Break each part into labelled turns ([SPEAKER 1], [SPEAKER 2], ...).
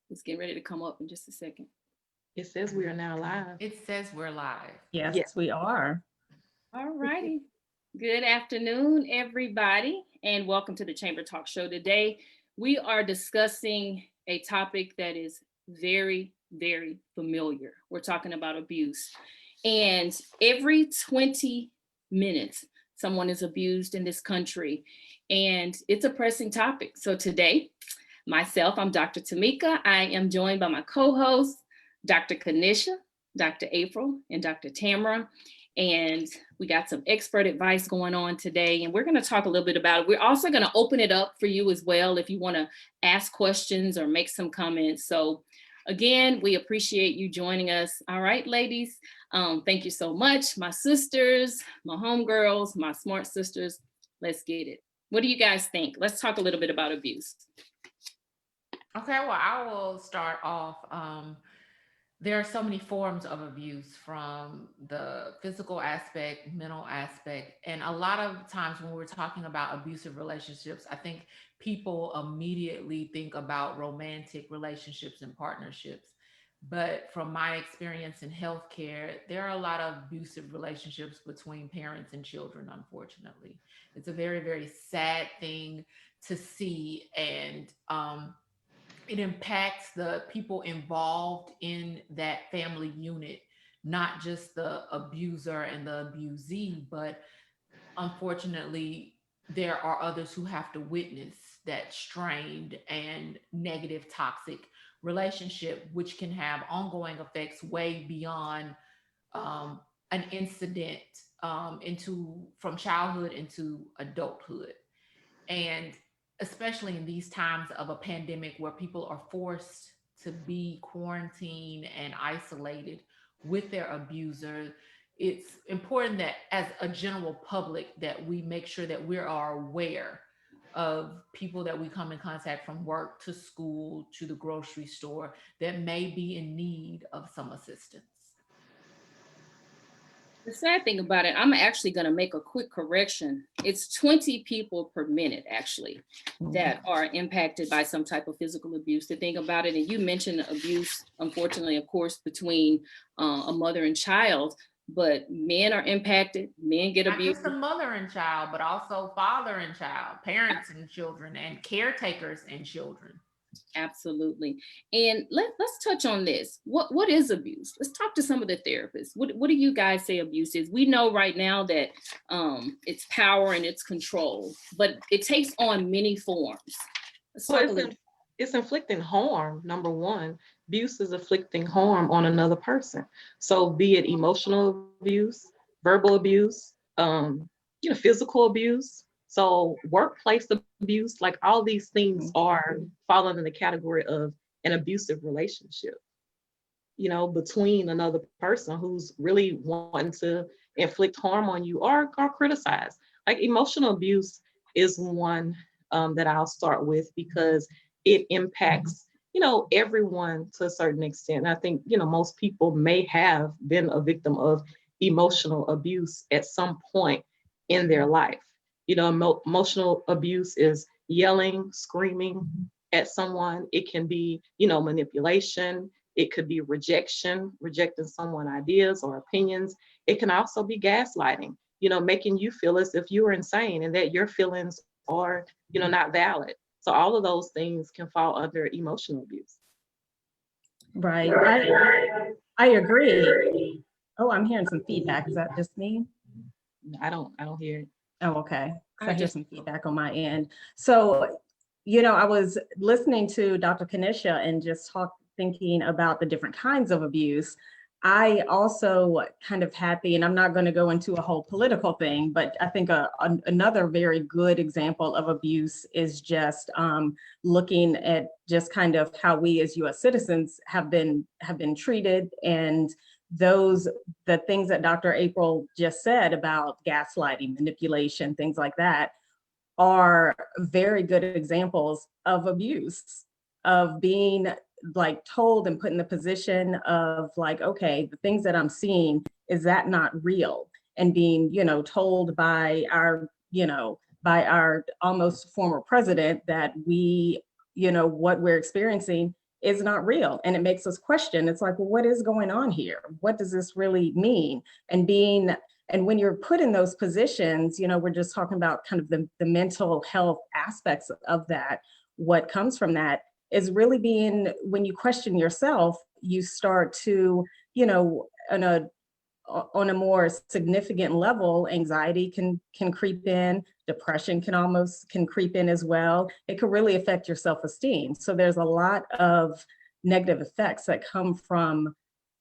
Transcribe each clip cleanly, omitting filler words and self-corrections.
[SPEAKER 1] It's getting ready to come up in just a second.
[SPEAKER 2] It says we are now live.
[SPEAKER 3] It says we're live.
[SPEAKER 2] Yes.
[SPEAKER 4] Yes, we are.
[SPEAKER 1] All righty. Good afternoon, everybody, and welcome to the Chamber Talk Show. Today, we are discussing a topic that is very, very familiar. We're talking about abuse. And every 20 minutes, someone is abused in this country. And it's a pressing topic. So today, myself, I'm Dr. Tamika. I am joined by my co-hosts, Dr. Kanisha, Dr. April, and Dr. Tamara. And we got some expert advice going on today, and we're going to talk a little bit about it. We're also going to open it up for you as well if you want to ask questions or make some comments. So again, we appreciate you joining us. All right, ladies, thank you so much. My sisters, my homegirls, my smart sisters, let's get it. What do you guys think? Let's talk a little bit about abuse.
[SPEAKER 3] Okay, well, I will start off. There are so many forms of abuse, from the physical aspect, mental aspect. And a lot of times when we're talking about abusive relationships, I think people immediately think about romantic relationships and partnerships. But from my experience in healthcare, there are a lot of abusive relationships between parents and children, unfortunately. It's a very, very sad thing to see. And it impacts the people involved in that family unit, not just the abuser and the abusee, but unfortunately, there are others who have to witness that strained and negative, toxic relationship, which can have ongoing effects way beyond an incident, into from childhood into adulthood. And especially in these times of a pandemic where people are forced to be quarantined and isolated with their abuser, it's important that as a general public that we make sure that we are aware of people that we come in contact from work to school to the grocery store that may be in need of some assistance.
[SPEAKER 1] The sad thing about it, I'm actually going to make a quick correction. It's 20 people per minute, actually, that are impacted by some type of physical abuse. The thing about it, and you mentioned abuse, unfortunately, of course, between a mother and child, but men are impacted, men get
[SPEAKER 3] Not
[SPEAKER 1] abused.
[SPEAKER 3] just a mother and child, but also father and child, parents and children, and caretakers and children.
[SPEAKER 1] Absolutely. And let's touch on this. What is abuse? Let's talk to some of the therapists. What do you guys say abuse is? We know right now that it's power and it's control, but it takes on many forms. Let's
[SPEAKER 2] Well,
[SPEAKER 1] talk a little.
[SPEAKER 2] it's inflicting harm, number one. Abuse is inflicting harm on another person. So be it emotional abuse, verbal abuse, physical abuse. So workplace abuse, like all these things are falling in the category of an abusive relationship, between another person who's really wanting to inflict harm on you or criticize. Like emotional abuse is one that I'll start with because it impacts, everyone to a certain extent. And I think, most people may have been a victim of emotional abuse at some point in their life. Emotional abuse is yelling, screaming at someone. It can be, manipulation. It could be rejection, rejecting someone's ideas or opinions. It can also be gaslighting, making you feel as if you are insane and that your feelings are, not valid. So all of those things can fall under emotional abuse.
[SPEAKER 4] Right. I agree. Oh, I'm hearing some feedback. Is that just me?
[SPEAKER 2] I don't hear it.
[SPEAKER 4] Oh, okay. So
[SPEAKER 1] I
[SPEAKER 4] I hear
[SPEAKER 1] just
[SPEAKER 4] some feedback on my end. So, I was listening to Dr. Kanisha and just thinking about the different kinds of abuse. I also kind of happy, and I'm not going to go into a whole political thing, but I think another very good example of abuse is just looking at just kind of how we as U.S. citizens have been treated, and the things that Dr. April just said about gaslighting, manipulation, things like that, are very good examples of abuse, of being like told and put in the position of like, okay, the things that I'm seeing, is that not real? And being, told by our almost former president that what we're experiencing is not real. And it makes us question. It's like, well, what is going on here? What does this really mean? And when you're put in those positions, we're just talking about kind of the mental health aspects of that. What comes from that is really when you question yourself, you start to, on a more significant level, anxiety can creep in, depression can creep in as well. It could really affect your self-esteem. So there's a lot of negative effects that come from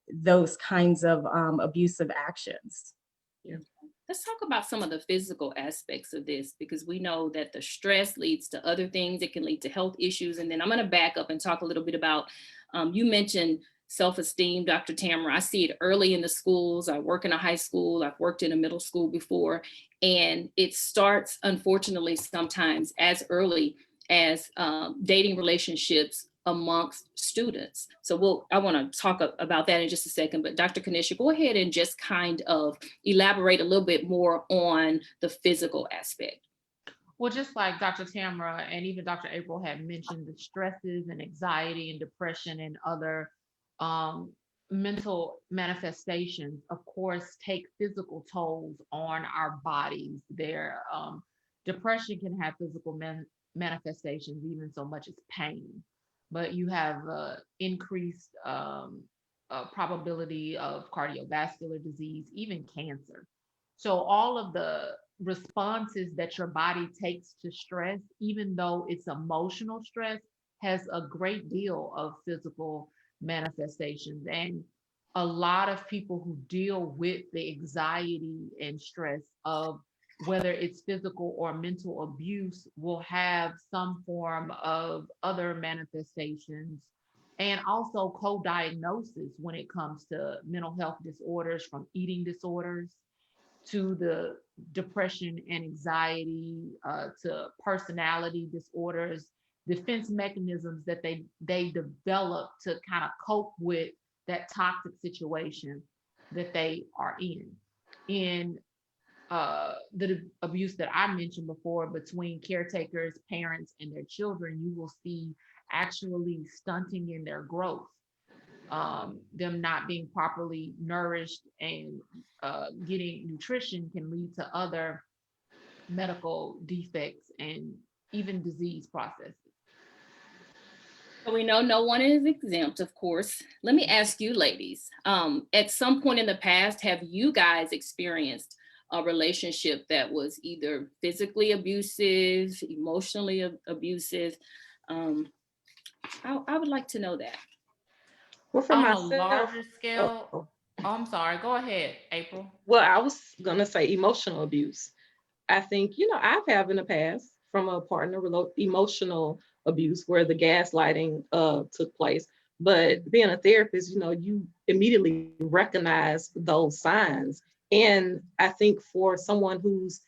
[SPEAKER 4] those kinds of abusive actions.
[SPEAKER 2] Yeah.
[SPEAKER 1] Let's talk about some of the physical aspects of this, because we know that the stress leads to other things. It can lead to health issues. And then I'm going to back up and talk a little bit about, you mentioned self-esteem, Dr. Tamara. I see it early in the schools. I work in a high school. I've worked in a middle school before. And it starts, unfortunately, sometimes as early as dating relationships amongst students. So I want to talk about that in just a second, but Dr. Kanisha, go ahead and just kind of elaborate a little bit more on the physical aspect.
[SPEAKER 3] Well, just like Dr. Tamara and even Dr. April had mentioned, the stresses and anxiety and depression and other mental manifestations, of course, take physical tolls on our bodies. Depression can have physical manifestations, even so much as pain, but you have increased probability of cardiovascular disease, even cancer. So all of the responses that your body takes to stress, even though it's emotional stress, has a great deal of physical manifestations. And a lot of people who deal with the anxiety and stress of whether it's physical or mental abuse will have some form of other manifestations, and also co-diagnosis when it comes to mental health disorders, from eating disorders to the depression and anxiety, to personality disorders, defense mechanisms that they develop to kind of cope with that toxic situation that they are in. In the abuse that I mentioned before between caretakers, parents, and their children, you will see actually stunting in their growth, them not being properly nourished, and getting nutrition can lead to other medical defects and even disease processes.
[SPEAKER 1] So we know no one is exempt, of course. Let me ask you, ladies, at some point in the past, have you guys experienced a relationship that was either physically abusive, emotionally abusive? I would like to know that.
[SPEAKER 2] Well, for
[SPEAKER 3] On
[SPEAKER 2] myself,
[SPEAKER 3] a larger scale,
[SPEAKER 2] oh,
[SPEAKER 3] I'm sorry, go ahead, April.
[SPEAKER 2] well, I was gonna say emotional abuse. I think, I've had in the past from a partner emotional abuse where the gaslighting took place. But being a therapist, you immediately recognize those signs. And I think for someone who's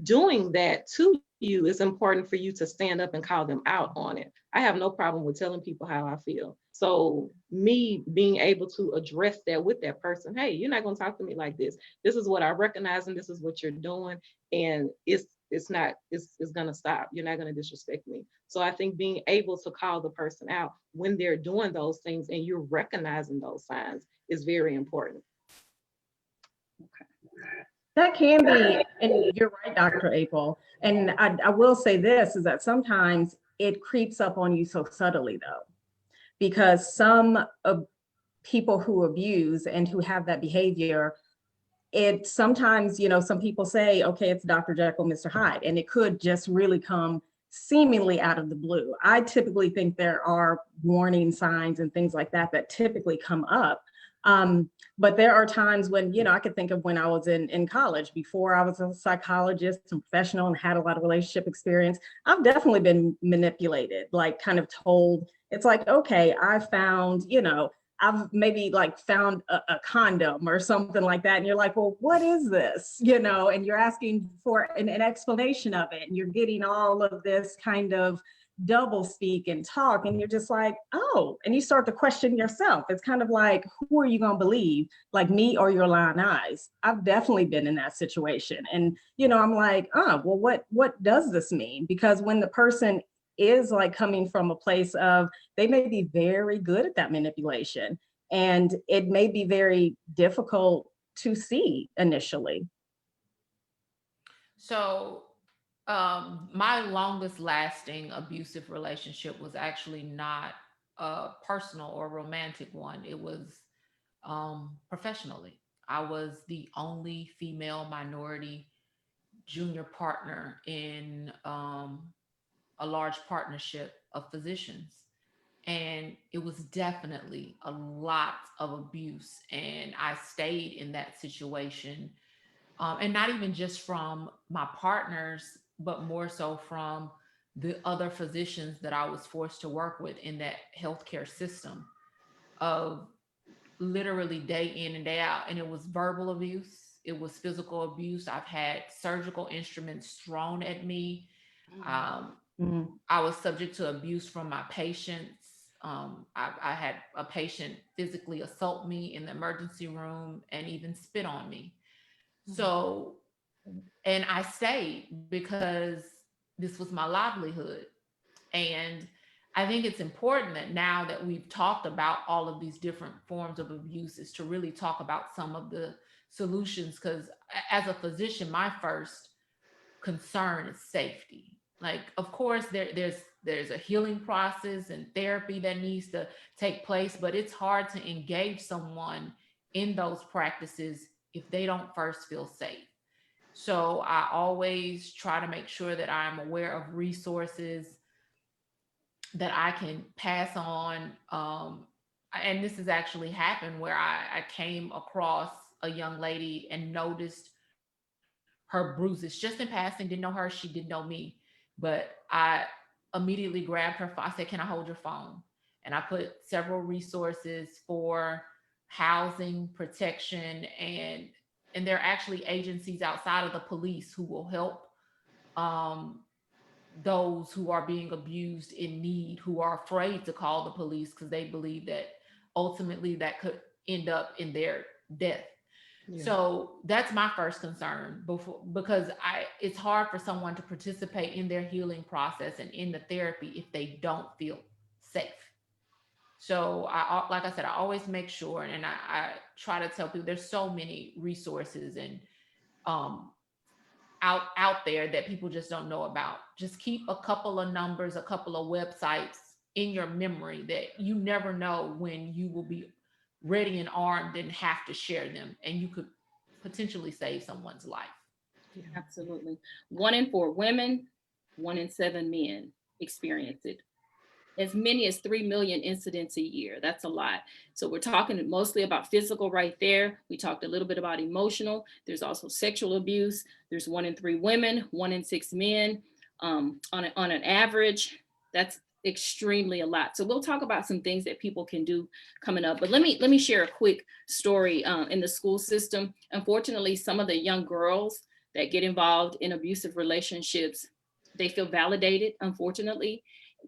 [SPEAKER 2] doing that to you, it's important for you to stand up and call them out on it. I have no problem with telling people how I feel. So me being able to address that with that person, hey, you're not going to talk to me like this. This is what I recognize and this is what you're doing. And it's going to stop. You're not going to disrespect me. So I think being able to call the person out when they're doing those things and you're recognizing those signs is very important.
[SPEAKER 1] Okay.
[SPEAKER 4] That can be, and you're right, Dr. April. And I will say this, is that sometimes it creeps up on you so subtly, though, because some people who abuse and who have that behavior, it sometimes, some people say, okay, it's Dr. Jekyll, Mr. Hyde, and it could just really come seemingly out of the blue. I typically think there are warning signs and things like that that typically come up. But there are times when, I could think of when I was in college, before I was a psychologist and professional and had a lot of relationship experience. I've definitely been manipulated, like kind of told, it's like, okay, I found, I've maybe like found a condom or something like that. And you're like, well, what is this? And you're asking for an explanation of it. And you're getting all of this kind of double speak and talk, and you're just like, oh, and you start to question yourself. It's kind of like, who are you going to believe, like me or your lying eyes? I've definitely been in that situation. And I'm like, oh, well, what does this mean? Because when the person is like coming from a place of they may be very good at that manipulation, and it may be very difficult to see initially.
[SPEAKER 3] So, my longest lasting abusive relationship was actually not a personal or romantic one. It was professionally. I was the only female minority junior partner in a large partnership of physicians. And it was definitely a lot of abuse. And I stayed in that situation, and not even just from my partners, but more so from the other physicians that I was forced to work with in that healthcare system, of literally day in and day out. And it was verbal abuse, it was physical abuse. I've had surgical instruments thrown at me. Um,
[SPEAKER 4] Mhm.
[SPEAKER 3] I was subject to abuse from my patients. I had a patient physically assault me in the emergency room and even spit on me. So, and I stayed because this was my livelihood. And I think it's important that now that we've talked about all of these different forms of abuse, is to really talk about some of the solutions. Because as a physician, my first concern is safety. Like, of course, there's a healing process and therapy that needs to take place, but it's hard to engage someone in those practices if they don't first feel safe. So I always try to make sure that I'm aware of resources that I can pass on. And this has actually happened where I came across a young lady and noticed her bruises just in passing, didn't know her, she didn't know me. But I immediately grabbed her phone. I said, "Can I hold your phone?" And I put several resources for housing, protection, and there are actually agencies outside of the police who will help um, those who are being abused in need, who are afraid to call the police because they believe that ultimately that could end up in their death.
[SPEAKER 2] Yeah.
[SPEAKER 3] So that's my first concern, before, because it's hard for someone to participate in their healing process and in the therapy if they don't feel safe. So like I said, I always make sure, and I try to tell people there's so many resources and um, out there that people just don't know about. Just keep a couple of numbers, a couple of websites in your memory that you never know when you will be ready and armed and have to share them, and you could potentially save someone's life.
[SPEAKER 2] Yeah.
[SPEAKER 1] Absolutely. 1 in 4 women, 1 in 7 men experience it. As many as 3 million incidents a year. That's a lot. So we're talking mostly about physical right there. We talked a little bit about emotional. There's also sexual abuse. There's 1 in 3 women, 1 in 6 men. On an average, that's extremely a lot. So we'll talk about some things that people can do coming up. But let me share a quick story in the school system. Unfortunately, some of the young girls that get involved in abusive relationships, they feel validated, unfortunately.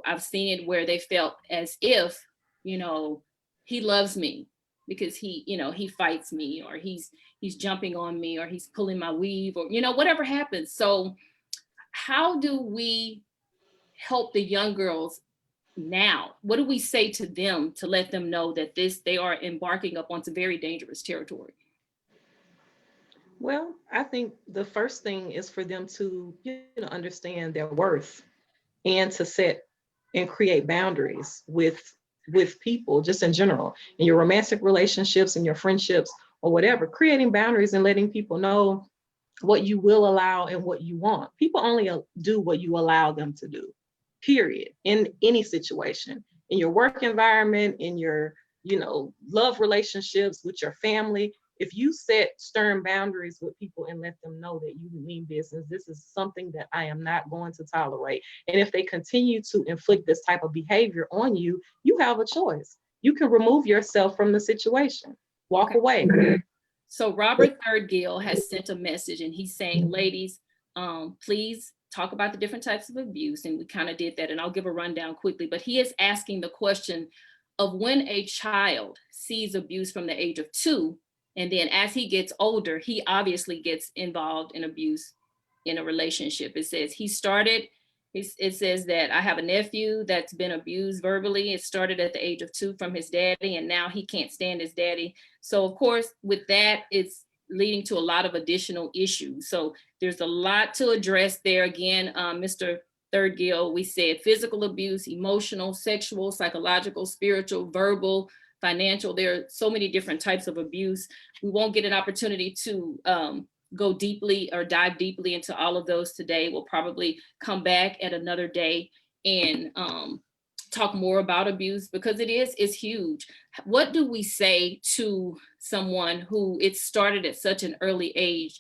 [SPEAKER 1] I've seen it where they felt as if, you know, he loves me because he fights me, or he's jumping on me, or he's pulling my weave, or whatever happens. So how do we help the young girls now? What do we say to them to let them know that they are embarking up onto very dangerous territory?
[SPEAKER 2] Well, I think the first thing is for them to, understand their worth, and to set and create boundaries with people just in general, in your romantic relationships and your friendships or whatever, creating boundaries and letting people know what you will allow and what you want. People only do what you allow them to do, period, in any situation, in your work environment, in your, love relationships with your family. If you set stern boundaries with people and let them know that you mean business, this is something that I am not going to tolerate. And if they continue to inflict this type of behavior on you, you have a choice. You can remove yourself from the situation, walk away.
[SPEAKER 1] So Robert Thurgill has sent a message, and he's saying, ladies, please talk about the different types of abuse. And we kind of did that, and I'll give a rundown quickly. But he is asking the question of when a child sees abuse from the age of 2, and then as he gets older, he obviously gets involved in abuse in a relationship. It says he started It says that I have a nephew that's been abused verbally. It started at the age of 2 from his daddy, and now he can't stand his daddy. So of course, with that, it's leading to a lot of additional issues. So there's a lot to address there. Again, Mr. Third Gill, we said physical abuse, emotional, sexual, psychological, spiritual, verbal, financial. There are so many different types of abuse. We won't get an opportunity to go deeply or dive deeply into all of those today. We'll probably come back at another day and talk more about abuse, because it's huge. What do we say to someone who it started at such an early age,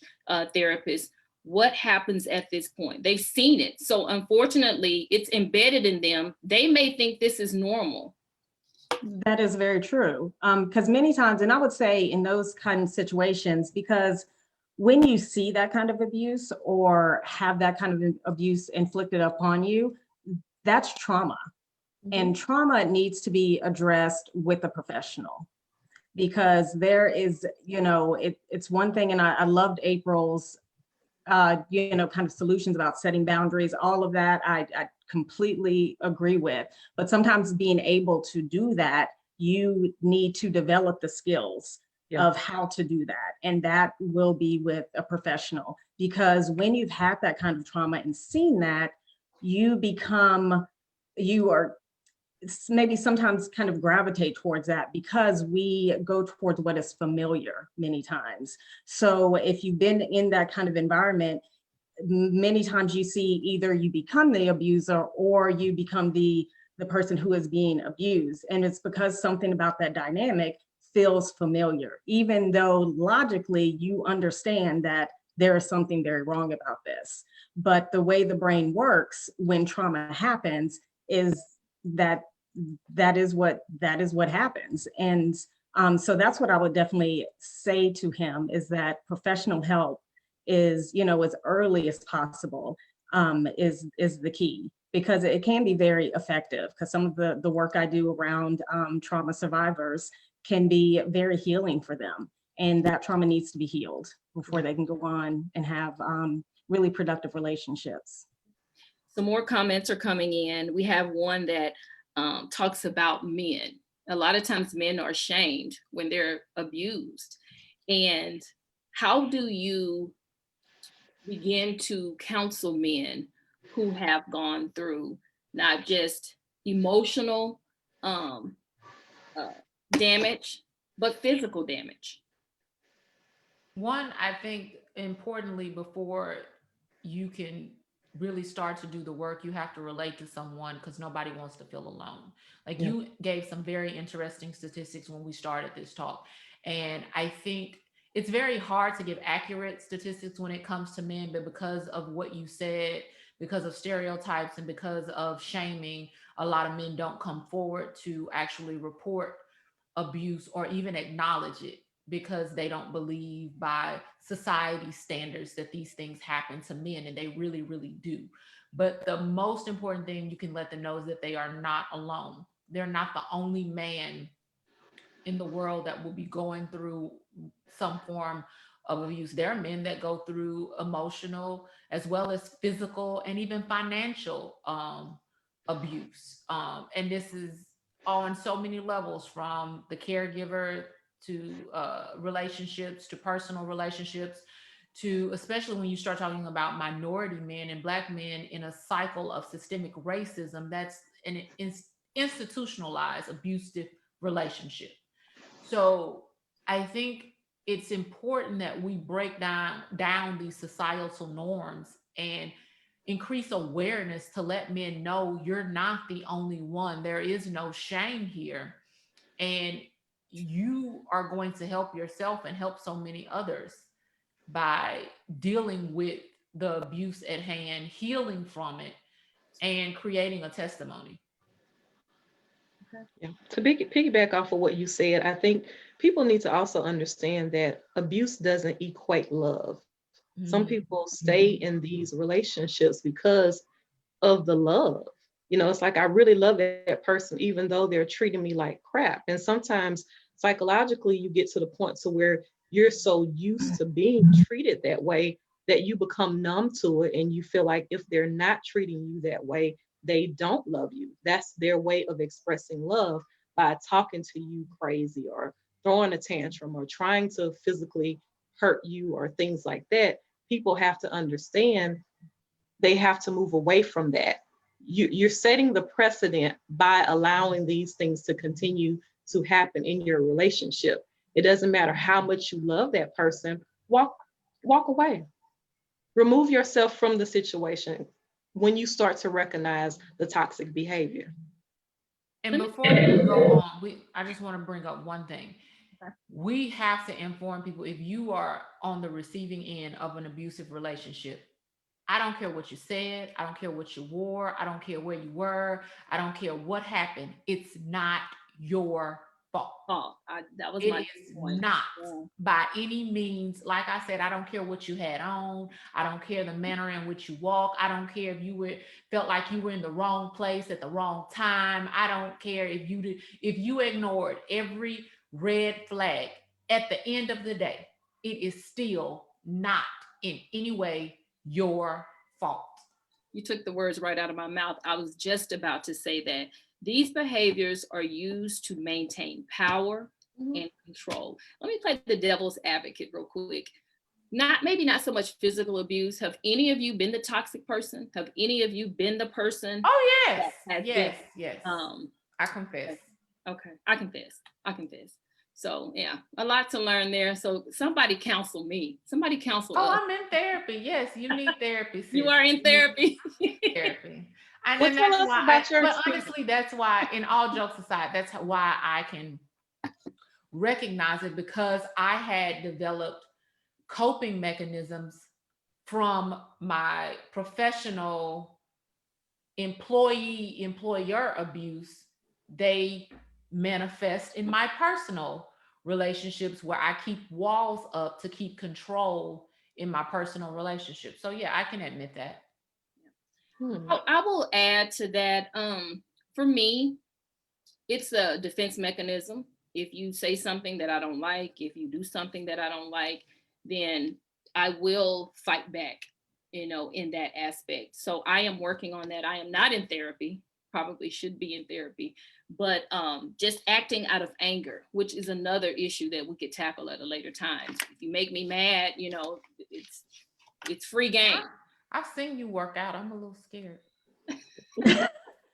[SPEAKER 1] therapist? What happens at this point? They've seen it. So unfortunately, it's embedded in them. They may think this is normal.
[SPEAKER 4] That is very true. Because many times, and I would say in those kind of situations, because when you see that kind of abuse or have that kind of abuse inflicted upon you, that's trauma. And trauma needs to be addressed with a professional, because there is, it's one thing, and I loved April's, kind of solutions about setting boundaries, all of that, I completely agree with. But sometimes being able to do that, you need to develop the skills of how to do that. And that will be with a professional, because when you've had that kind of trauma and seen that, you are maybe sometimes kind of gravitate towards that, because we go towards what is familiar many times. So if you've been in that kind of environment, many times you see either you become the abuser or you become the person who is being abused. And it's because something about that dynamic feels familiar, even though logically you understand that there is something very wrong about this. But the way the brain works when trauma happens is that is what happens. And so that's what I would definitely say to him, is that professional help is, as early as possible, is the key, because it can be very effective. Because some of the work I do around trauma survivors can be very healing for them, and that trauma needs to be healed before they can go on and have really productive relationships.
[SPEAKER 1] Some more comments are coming in. We have one that talks about men. A lot of times men are ashamed when they're abused. And how do you begin to counsel men who have gone through not just emotional damage, but physical damage?
[SPEAKER 3] One, I think importantly, before you can really start to do the work, you have to relate to someone, because nobody wants to feel alone. Like you gave some very interesting statistics when we started this talk. And I think it's very hard to give accurate statistics when it comes to men, but because of what you said, because of stereotypes and because of shaming, a lot of men don't come forward to actually report abuse or even acknowledge it, because they don't believe by society standards that these things happen to men, and they really, really do. But the most important thing you can let them know is that they are not alone. They're not the only man in the world that will be going through some form of abuse. There are men that go through emotional as well as physical and even financial abuse. And this is on so many levels, from the caregiver to relationships, to personal relationships, to especially when you start talking about minority men and Black men in a cycle of systemic racism, that's an institutionalized abusive relationship. So I think it's important that we break down these societal norms and increase awareness to let men know you're not the only one. There is no shame here. And you are going to help yourself and help so many others by dealing with the abuse at hand, healing from it, and creating a testimony.
[SPEAKER 2] Yeah. To piggyback off of what you said, I think people need to also understand that abuse doesn't equate love. Some people stay in these relationships because of the love. It's like, I really love that person, even though they're treating me like crap. And sometimes psychologically, you get to the point to where you're so used to being treated that way, that you become numb to it and you feel like if they're not treating you that way, they don't love you. That's their way of expressing love, by talking to you crazy or throwing a tantrum or trying to physically hurt you or things like that. People have to understand they have to move away from that. You're setting the precedent by allowing these things to continue to happen in your relationship. It doesn't matter how much you love that person, walk away. Remove yourself from the situation when you start to recognize the toxic behavior.
[SPEAKER 3] And before we go on, I just want to bring up one thing.
[SPEAKER 1] Okay.
[SPEAKER 3] We have to inform people, if you are on the receiving end of an abusive relationship, I don't care what you said, I don't care what you wore, I don't care where you were, I don't care what happened. It's not your fault.
[SPEAKER 1] Oh, that was
[SPEAKER 3] It
[SPEAKER 1] my
[SPEAKER 3] is
[SPEAKER 1] point.
[SPEAKER 3] not
[SPEAKER 1] Yeah.
[SPEAKER 3] by any means. Like I said, I don't care what you had on. I don't care the manner in which you walk. I don't care if you felt like you were in the wrong place at the wrong time. I don't care if you ignored every red flag. At the end of the day, it is still not in any way your fault.
[SPEAKER 1] You took the words right out of my mouth. I was just about to say that these behaviors are used to maintain power and control. Let me play the devil's advocate real quick. Maybe not so much physical abuse. Have any of you been the toxic person? Have any of you been the person?
[SPEAKER 3] Oh, yes.
[SPEAKER 1] that has
[SPEAKER 3] Yes.
[SPEAKER 1] been,
[SPEAKER 3] Yes. I confess.
[SPEAKER 1] Okay, I confess. So yeah, a lot to learn there. So somebody counsel me. Somebody counsel
[SPEAKER 3] Oh,
[SPEAKER 1] us.
[SPEAKER 3] I'm in therapy. Yes, you need therapy. Sis.
[SPEAKER 1] You are in therapy.
[SPEAKER 3] Therapy. And
[SPEAKER 2] Well,
[SPEAKER 3] then
[SPEAKER 2] tell
[SPEAKER 3] that's
[SPEAKER 2] us
[SPEAKER 3] why
[SPEAKER 2] about your
[SPEAKER 3] but
[SPEAKER 2] experience.
[SPEAKER 3] honestly, that's why, in all jokes aside, that's why I can recognize it, because I had developed coping mechanisms from my professional employer abuse. They manifest in my personal relationships, where I keep walls up to keep control in my personal relationship. So yeah, I can admit that.
[SPEAKER 1] I will add to that. For me, it's a defense mechanism. If you say something that I don't like, if you do something that I don't like, then I will fight back, in that aspect. So I am working on that. I am not in therapy, probably should be in therapy, but just acting out of anger, which is another issue that we could tackle at a later time. If you make me mad, it's free game.
[SPEAKER 3] I've seen you work out. I'm a little scared.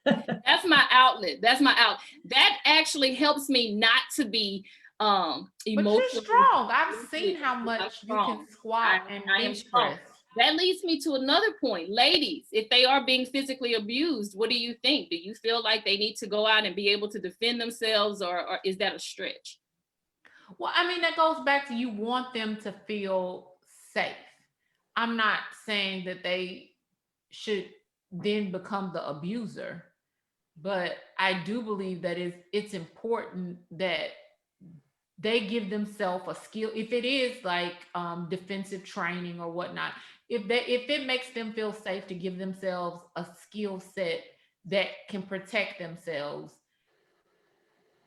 [SPEAKER 1] That's my outlet. That actually helps me not to be
[SPEAKER 3] But
[SPEAKER 1] emotionally.
[SPEAKER 3] you're strong. I've seen how much you can squat and
[SPEAKER 1] I am
[SPEAKER 3] bench
[SPEAKER 1] strong.
[SPEAKER 3] press.
[SPEAKER 1] That leads me to another point. Ladies, if they are being physically abused, what do you think? Do you feel like they need to go out and be able to defend themselves, or is that a stretch?
[SPEAKER 3] Well, I mean, that goes back to, you want them to feel safe. I'm not saying that they should then become the abuser, but I do believe that it's important that they give themselves a skill. If it is like defensive training or whatnot, if it makes them feel safe to give themselves a skill set that can protect themselves,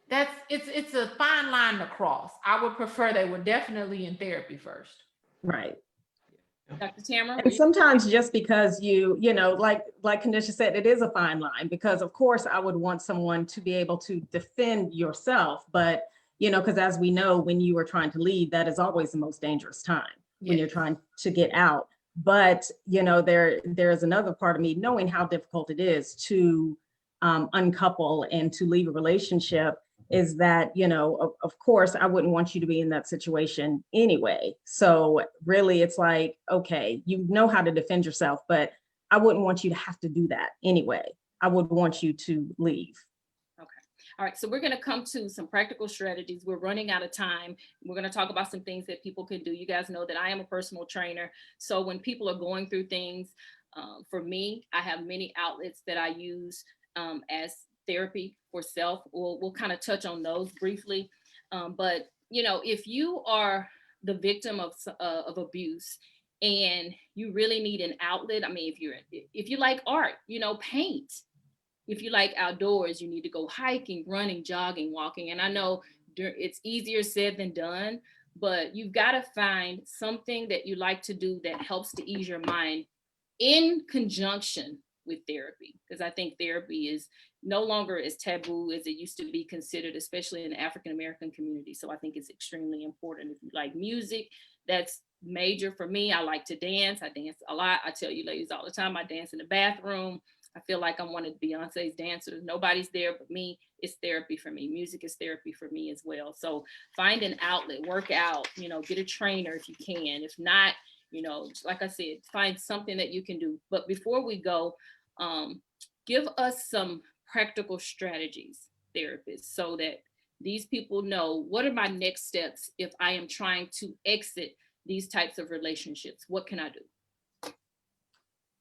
[SPEAKER 3] it's a fine line to cross. I would prefer they were definitely in therapy first.
[SPEAKER 4] Right.
[SPEAKER 1] Dr. Tamara?
[SPEAKER 4] And sometimes just because like Kanisha said, it is a fine line, because of course I would want someone to be able to defend yourself, but because as we know, when you are trying to leave, that is always the most dangerous time, when you're trying to get out. But there's another part of me, knowing how difficult it is to uncouple and to leave a relationship, is that, of course, I wouldn't want you to be in that situation anyway. So really, it's like, okay, you know how to defend yourself, but I wouldn't want you to have to do that anyway. I would want you to leave.
[SPEAKER 1] Okay. All right. So we're going to come to some practical strategies. We're running out of time. We're going to talk about some things that people can do. You guys know that I am a personal trainer. So when people are going through things, for me, I have many outlets that I use as therapy for self. We'll kind of touch on those briefly. But if you are the victim of abuse and you really need an outlet, I mean, if you like art, paint. If you like outdoors, you need to go hiking, running, jogging, walking. And I know it's easier said than done, but you've got to find something that you like to do that helps to ease your mind in conjunction with therapy, because I think therapy is no longer as taboo as it used to be considered, especially in the African American community. So I think it's extremely important. If you like music, that's major for me. I like to dance. I dance a lot. I tell you ladies all the time, I dance in the bathroom. I feel like I'm one of Beyonce's dancers. Nobody's there but me. It's therapy for me. Music is therapy for me as well. So find an outlet, work out, get a trainer if you can. If not, like I said, find something that you can do. But before we go, give us some practical strategies, therapists, so that these people know, what are my next steps if I am trying to exit these types of relationships? What can I do?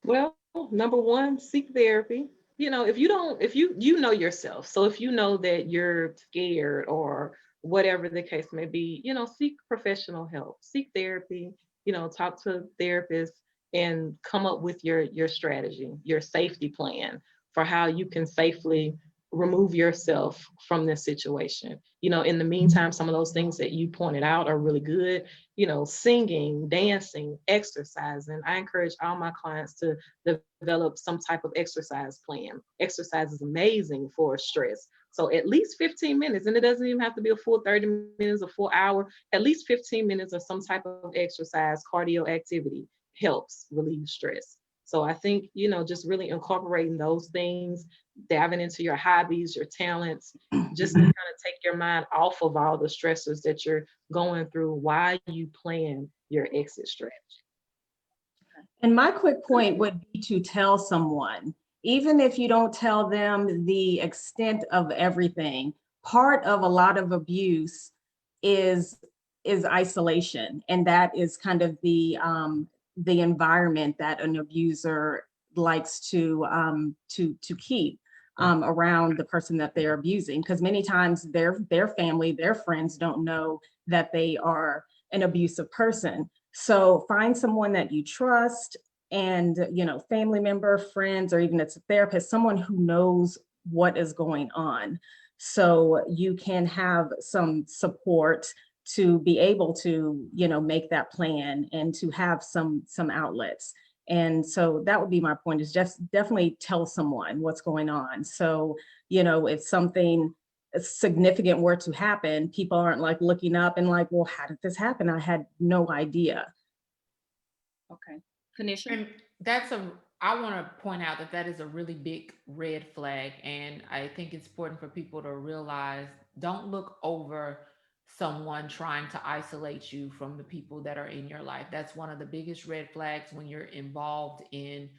[SPEAKER 2] Well, number one, seek therapy. If you know yourself, so if you know that you're scared or whatever the case may be, seek professional help, seek therapy, talk to a therapist and come up with your strategy, your safety plan for how you can safely remove yourself from this situation. In the meantime, some of those things that you pointed out are really good, singing, dancing, exercising. I encourage all my clients to develop some type of exercise plan. Exercise is amazing for stress. So at least 15 minutes, and it doesn't even have to be a full 30 minutes, a full hour, at least 15 minutes of some type of exercise, cardio activity helps relieve stress. So I think, just really incorporating those things, diving into your hobbies, your talents, just to kind of take your mind off of all the stressors that you're going through while you plan your exit strategy.
[SPEAKER 4] And my quick point would be to tell someone, even if you don't tell them the extent of everything. Part of a lot of abuse is isolation, and that is kind of the environment that an abuser likes to keep around the person that they're abusing, because many times their family, their friends don't know that they are an abusive person. So find someone that you trust, and family member, friends, or even it's a therapist, someone who knows what is going on, so you can have some support to be able to make that plan and to have some outlets. And so that would be my point, is just definitely tell someone what's going on. So if something significant were to happen, people aren't like looking up and like, well, how did this happen? I had no idea.
[SPEAKER 1] Okay. Kanisha?
[SPEAKER 3] And I want to point out that is a really big red flag. And I think it's important for people to realize, don't look over someone trying to isolate you from the people that are in your life. That's one of the biggest red flags when you're involved in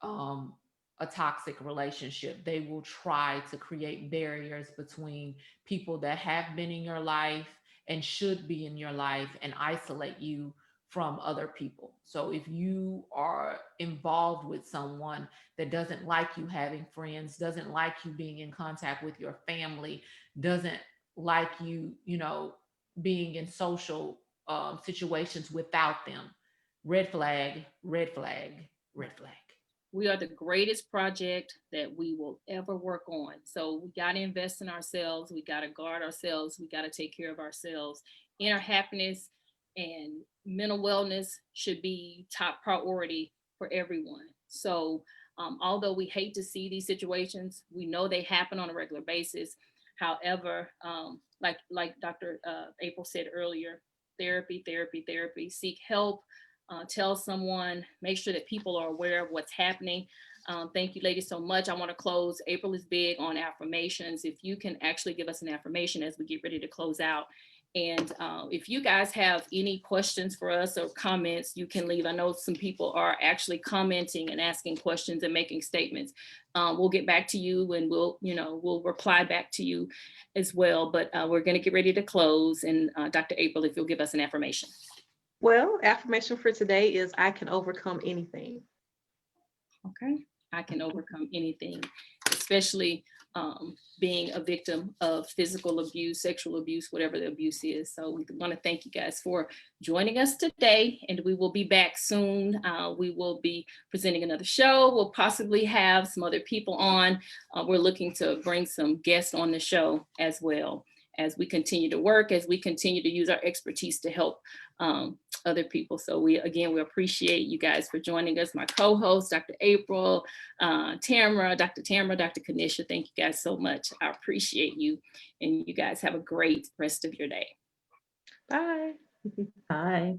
[SPEAKER 3] a toxic relationship. They will try to create barriers between people that have been in your life and should be in your life and isolate you from other people. So if you are involved with someone that doesn't like you having friends, doesn't like you being in contact with your family, doesn't like you, being in social situations without them, red flag, red flag, red flag.
[SPEAKER 1] We are the greatest project that we will ever work on. So we got to invest in ourselves. We got to guard ourselves. We got to take care of ourselves. Inner happiness and mental wellness should be top priority for everyone. So although we hate to see these situations, we know they happen on a regular basis. However, like Dr. April said earlier, therapy, seek help, tell someone, make sure that people are aware of what's happening. Thank you, ladies, so much. I want to close. April is big on affirmations. If you can actually give us an affirmation as we get ready to close out. And if you guys have any questions for us or comments, you can leave. I know some people are actually commenting and asking questions and making statements. We'll get back to you, and we'll reply back to you as well. But we're going to get ready to close. And Dr. April, if you'll give us an affirmation.
[SPEAKER 2] Well, affirmation for today is I can overcome anything.
[SPEAKER 1] Okay. I can overcome anything, especially being a victim of physical abuse, sexual abuse, whatever the abuse is. So we want to thank you guys for joining us today, and we will be back soon. We will be presenting another show. We'll possibly have some other people on. We're looking to bring some guests on the show as well. as we continue to work, as we continue to use our expertise to help other people. So we appreciate you guys for joining us. My co-host, Dr. April, Tamara, Dr. Kanisha, thank you guys so much. I appreciate you, and you guys have a great rest of your day.
[SPEAKER 2] Bye.
[SPEAKER 4] Bye.